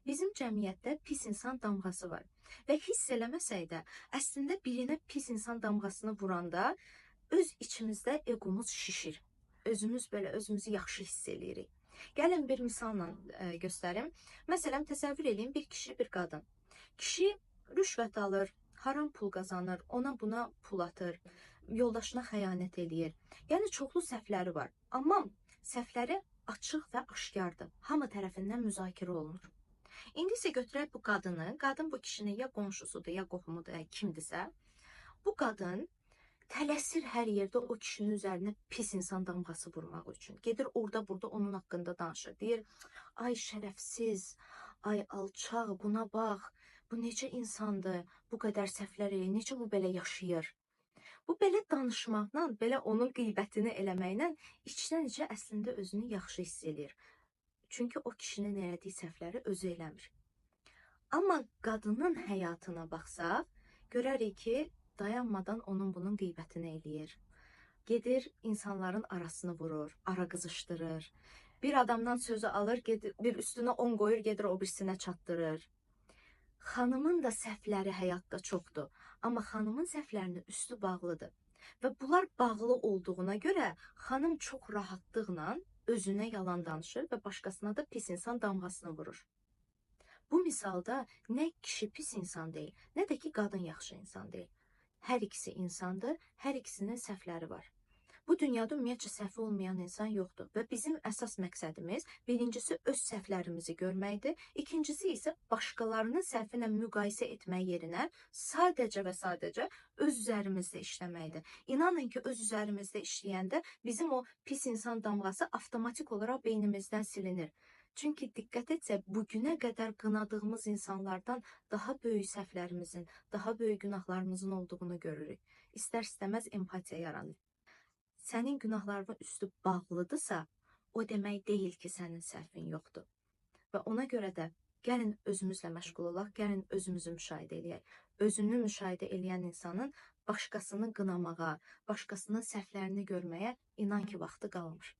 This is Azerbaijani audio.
Bizim cəmiyyətdə pis insan damğası var və hiss eləməsək də, əslində birinə pis insan damğasını vuranda öz içimizdə eqomuz şişir. Özümüz belə özümüzü yaxşı hiss eləyirik. Gəlin bir misalla göstərim. Məsələn, təsəvvür eləyin, bir kişi, bir qadın. Kişi rüşvət alır, haram pul qazanır, ona buna pul atır, yoldaşına xəyanət eləyir. Yəni çoxlu səhvləri var. Amma səhvləri açıq və aşkardır. Hamı tərəfindən müzakirə olunur. İndi isə götürək bu qadını, qadın bu kişinin ya qonşusudur, ya qohumudur, ya kimdirsə, bu qadın tələsir hər yerdə o kişinin üzərinə pis insan damğası vurmaq üçün. Gedir orada burada onun haqqında danışır. Deyir, ay şərəfsiz, ay alçaq, buna bax, bu necə insandır, bu qədər səhvlər eləyir, necə bu belə yaşayır? Bu belə danışmaqla, belə onun qeybətini eləməklə içdən-içə əslində özünü yaxşı hiss edir. Çünki o kişinin elədiyi səhvləri özü eləmir. Amma qadının həyatına baxsaq, görərik ki, dayanmadan onun bunun qeybətini eləyir. Gedir, insanların arasını vurur, ara qızışdırır. Bir adamdan sözü alır, gedir, bir üstünə 10 qoyur, gedir o birisinə çatdırır. Xanımın da səhvləri həyatda çoxdur, amma xanımın səhvlərinin üstü bağlıdır. Və bunlar bağlı olduğuna görə xanım çox rahatlıqla özünə yalan danışır və başqasına da pis insan damğasını vurur. Bu misalda nə kişi pis insan deyil, nə də ki qadın yaxşı insan deyil. Hər ikisi insandır, hər ikisinin səhvləri var. Bu dünyada ümumiyyətcə səhvi olmayan insan yoxdur və bizim əsas məqsədimiz birincisi öz səhvlərimizi görməkdir, ikincisi isə başqalarının səhvi ilə müqayisə etmək yerinə sadəcə və sadəcə öz üzərimizdə işləməkdir. İnanın ki, öz üzərimizdə işləyəndə bizim o pis insan damğası avtomatik olaraq beynimizdən silinir. Çünki diqqət etsək, bugünə qədər qınadığımız insanlardan daha böyük səhvlərimizin, daha böyük günahlarımızın olduğunu görürük. İstər-istəməz empatiya yaranır. Sənin günahlarının üstü bağlıdırsa, o demək deyil ki, sənin səhvin yoxdur. Və ona görə də gəlin özümüzlə məşğul olaq, gəlin özümüzü müşahidə eləyək. Özünü müşahidə eləyən insanın başqasını qınamağa, başqasının səhvlərini görməyə inan ki, vaxtı qalmır.